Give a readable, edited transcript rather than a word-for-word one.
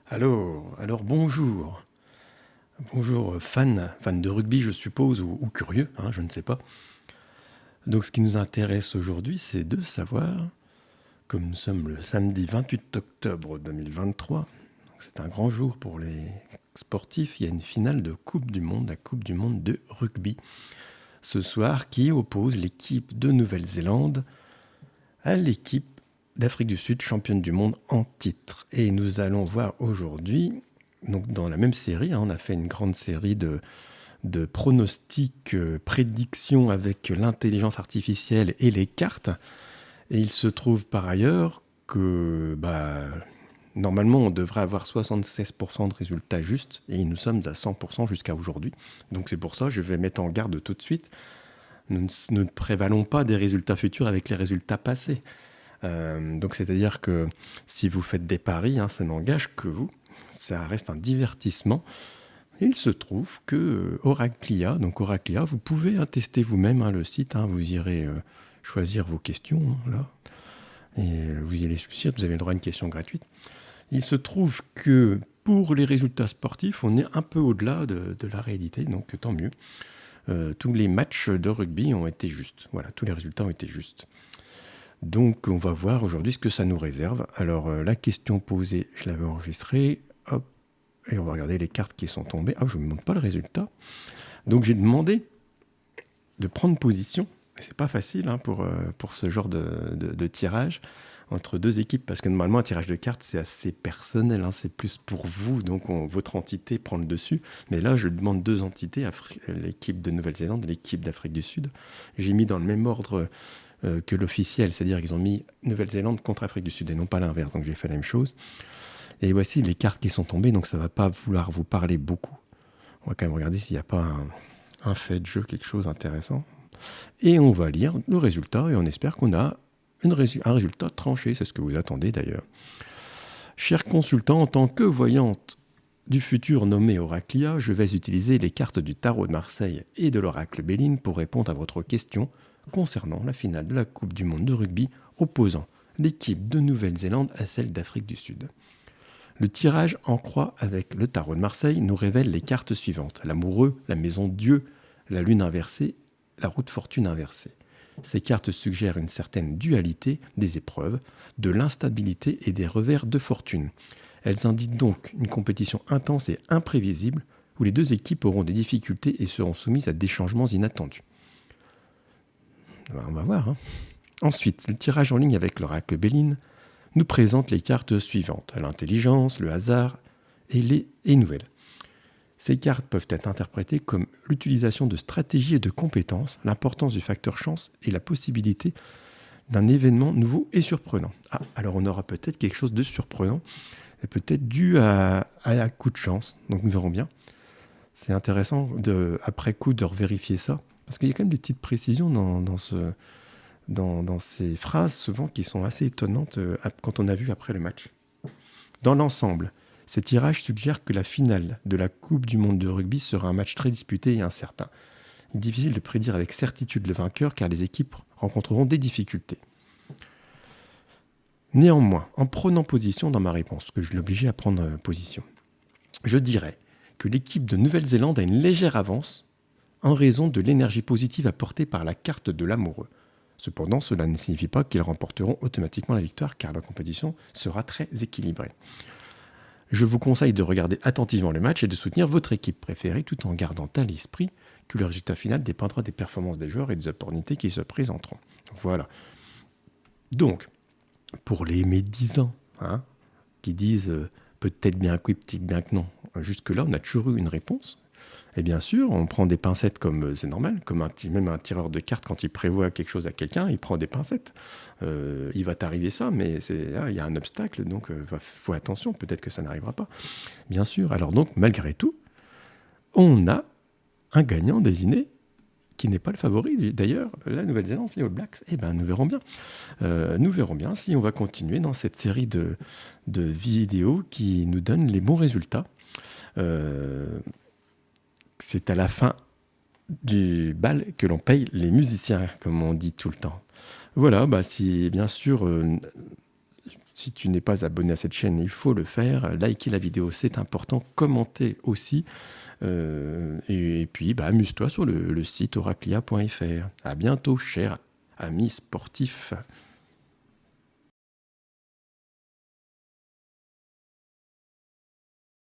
Alors bonjour. Bonjour, fan de rugby, je suppose, ou curieux, hein, je ne sais pas. Donc, ce qui nous intéresse aujourd'hui, c'est de savoir, comme nous sommes le samedi 28 octobre 2023, donc c'est un grand jour pour les sportifs, il y a une finale de Coupe du Monde, la Coupe du Monde de rugby, ce soir, qui oppose l'équipe de Nouvelle-Zélande à l'équipe d'Afrique du Sud, championne du monde en titre. Et nous allons voir aujourd'hui, donc dans la même série, on a fait une grande série de pronostics, prédictions avec l'intelligence artificielle et les cartes. Et il se trouve par ailleurs que normalement on devrait avoir 76% de résultats justes et nous sommes à 100% jusqu'à aujourd'hui. Donc c'est pour ça que je vais mettre en garde tout de suite. Nous ne prévalons pas des résultats futurs avec les résultats passés. Donc c'est-à-dire que si vous faites des paris, ça n'engage que vous. Ça reste un divertissement. Il se trouve que Oraclia, vous pouvez tester vous-même le site. Vous irez choisir vos questions là, et vous y allez suivre. Vous avez le droit à une question gratuite. Il se trouve que pour les résultats sportifs, on est un peu au-delà de la réalité, donc tant mieux. Tous les matchs de rugby ont été justes. Voilà, tous les résultats ont été justes. Donc on va voir aujourd'hui ce que ça nous réserve. Alors la question posée, je l'avais enregistrée. Hop, et on va regarder les cartes qui sont tombées. Ah, je ne me montre pas le résultat. Donc j'ai demandé de prendre position. Et c'est pas facile pour ce genre de tirage entre deux équipes, parce que normalement un tirage de cartes c'est assez personnel, c'est plus pour vous, donc votre entité prend le dessus. Mais là je demande deux entités, l'équipe de Nouvelle-Zélande et l'équipe d'Afrique du Sud. J'ai mis dans le même ordre que l'officiel, c'est-à-dire qu'ils ont mis Nouvelle-Zélande contre Afrique du Sud et non pas l'inverse, donc j'ai fait la même chose. Et voici les cartes qui sont tombées, donc ça ne va pas vouloir vous parler beaucoup. On va quand même regarder s'il n'y a pas un fait de jeu, quelque chose d'intéressant. Et on va lire le résultat et on espère qu'on a un résultat tranché, c'est ce que vous attendez d'ailleurs. Cher consultant, en tant que voyante du futur nommé Oraclia, je vais utiliser les cartes du tarot de Marseille et de l'oracle Béline pour répondre à votre question concernant la finale de la Coupe du Monde de rugby opposant l'équipe de Nouvelle-Zélande à celle d'Afrique du Sud. Le tirage en croix avec le tarot de Marseille nous révèle les cartes suivantes. L'amoureux, la maison Dieu, la lune inversée, la roue de fortune inversée. Ces cartes suggèrent une certaine dualité des épreuves, de l'instabilité et des revers de fortune. Elles indiquent donc une compétition intense et imprévisible où les deux équipes auront des difficultés et seront soumises à des changements inattendus. On va voir. Ensuite, le tirage en ligne avec l'oracle Béline nous présente les cartes suivantes. L'intelligence, le hasard et les nouvelles. Ces cartes peuvent être interprétées comme l'utilisation de stratégies et de compétences, l'importance du facteur chance et la possibilité d'un événement nouveau et surprenant. Ah, alors on aura peut-être quelque chose de surprenant, et peut-être dû à un coup de chance, donc nous verrons bien. C'est intéressant après coup de revérifier ça, parce qu'il y a quand même des petites précisions dans ces phrases, souvent qui sont assez étonnantes quand on a vu après le match. Dans l'ensemble, ces tirages suggèrent que la finale de la Coupe du Monde de rugby sera un match très disputé et incertain. Il est difficile de prédire avec certitude le vainqueur car les équipes rencontreront des difficultés. Néanmoins, en prenant position dans ma réponse, que je l'obligeais à prendre position, je dirais que l'équipe de Nouvelle-Zélande a une légère avance en raison de l'énergie positive apportée par la carte de l'amoureux. Cependant, cela ne signifie pas qu'ils remporteront automatiquement la victoire car la compétition sera très équilibrée. Je vous conseille de regarder attentivement le match et de soutenir votre équipe préférée tout en gardant à l'esprit que le résultat final dépendra des performances des joueurs et des opportunités qui se présenteront. Voilà. Donc, pour les médisants qui disent peut-être bien que oui, peut-être bien que non, jusque-là, on a toujours eu une réponse. Et bien sûr, on prend des pincettes comme c'est normal, comme même un tireur de cartes, quand il prévoit quelque chose à quelqu'un, il prend des pincettes. Il va t'arriver ça, mais il y a un obstacle, donc faut attention, peut-être que ça n'arrivera pas. Bien sûr. Alors donc, malgré tout, on a un gagnant désigné qui n'est pas le favori. D'ailleurs, la Nouvelle-Zélande, les All Blacks, nous verrons bien. Nous verrons bien si on va continuer dans cette série de vidéos qui nous donnent les bons résultats. C'est à la fin du bal que l'on paye les musiciens, comme on dit tout le temps. Voilà, si bien sûr, si tu n'es pas abonné à cette chaîne, il faut le faire. Liker la vidéo, c'est important. Commenter aussi. Et puis, amuse-toi sur le site oraclia.fr. À bientôt, chers amis sportifs.